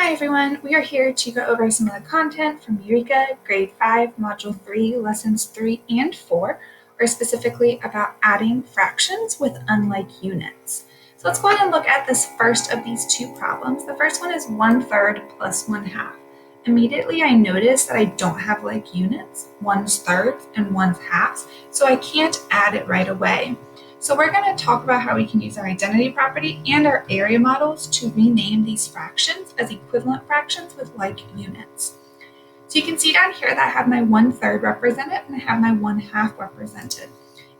Hi everyone, we are here to go over some of the content from Eureka Grade 5, Module 3, Lessons 3 and 4, or specifically about adding fractions with unlike units. So let's go ahead and look at this first of these two problems. The first one is 1/3 plus 1/2. Immediately I notice that I don't have like units, 1/3 and 1/2, so I can't add it right away. So we're going to talk about how we can use our identity property and our area models to rename these fractions as equivalent fractions with like units. So you can see down here that I have my 1/3 represented and I have my 1/2 represented.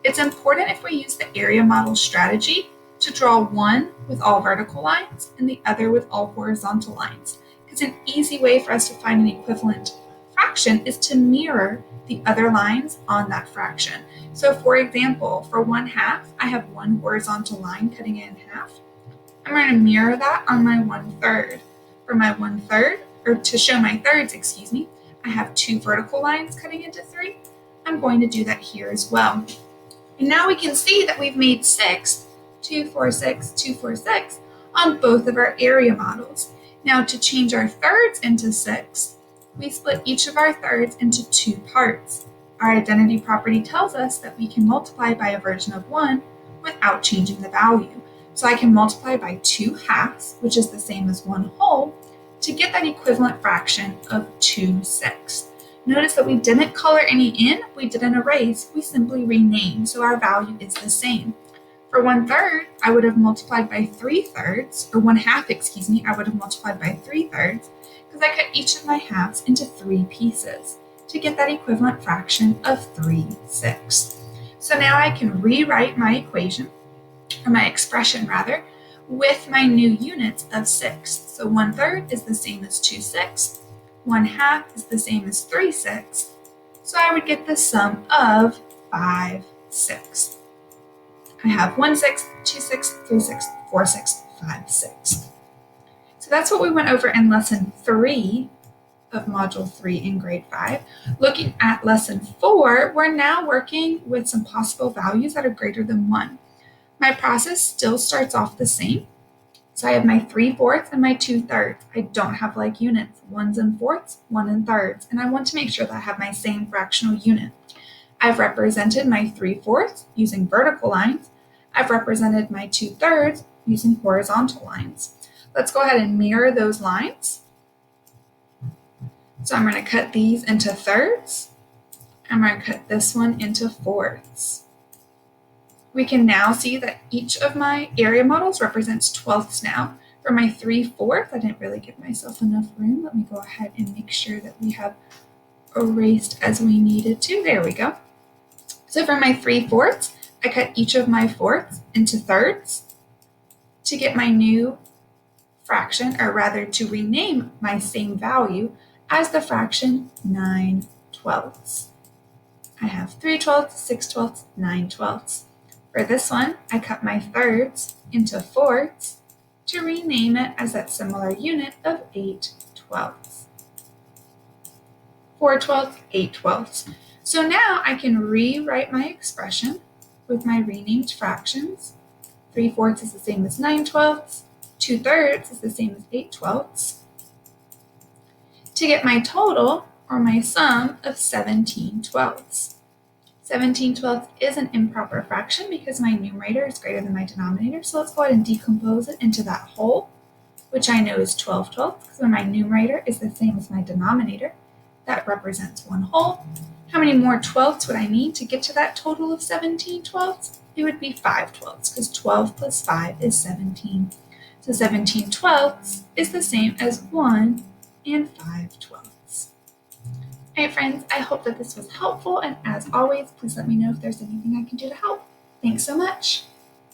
It's important if we use the area model strategy to draw one with all vertical lines and the other with all horizontal lines, because an easy way for us to find an equivalent fraction is to mirror the other lines on that fraction. So for example, for 1/2, I have one horizontal line cutting it in half. I'm going to mirror that on my 1/3. For my 1/3, or to show my thirds, I have two vertical lines cutting into 3. I'm going to do that here as well. And now we can see that we've made 6, 2, 4, 6, 2, 4, 6 on both of our area models. Now to change our thirds into 6, we split each of our thirds into 2 parts. Our identity property tells us that we can multiply by a version of 1 without changing the value. So I can multiply by 2 halves, which is the same as 1 whole, to get that equivalent fraction of 2/6. Notice that we didn't color any in, we didn't erase, we simply renamed, so our value is the same. For 1/3, I would have multiplied by 3/3, or 1/2, I would have multiplied by 3/3, because I cut each of my halves into 3 pieces to get that equivalent fraction of 3/6. So now I can rewrite my equation, or my expression rather, with my new units of 6. So 1/3 is the same as 2/6, 1/2 is the same as 3/6, so I would get the sum of 5/6. I have 1/6, 2/6, 3/6, 4/6, 5/6. So that's what we went over in Lesson 3 of Module 3 in Grade 5. Looking at Lesson 4, we're now working with some possible values that are greater than 1. My process still starts off the same. So I have my 3/4 and my 2/3. I don't have like units, 1s and 4ths, 1 and 3rds, and I want to make sure that I have my same fractional unit. I've represented my 3/4 using vertical lines. I've represented my 2/3 using horizontal lines. Let's go ahead and mirror those lines. So I'm going to cut these into thirds. I'm going to cut this one into fourths. We can now see that each of my area models represents 12ths now. For my 3/4, I didn't really give myself enough room. Let me go ahead and make sure that we have erased as we needed to. There we go. So for my 3/4, I cut each of my fourths into thirds to get my new fraction, or rather to rename my same value as the fraction 9/12. I have 3/12, 6/12, 9/12. For this one, I cut my thirds into fourths to rename it as that similar unit of 8/12. 4/12, 8/12. So now I can rewrite my expression with my renamed fractions. 3/4 is the same as 9/12. 2/3 is the same as 8/12. To get my total, or my sum, of 17/12. 17/12 is an improper fraction because my numerator is greater than my denominator, so let's go ahead and decompose it into that whole, which I know is 12/12, because when my numerator is the same as my denominator, that represents 1 whole. How many more 12ths would I need to get to that total of 17/12? It would be 5/12, because 12 plus 5 is 17. So 17/12 is the same as 1 and 5/12. All right, friends, I hope that this was helpful, and as always, please let me know if there's anything I can do to help. Thanks so much.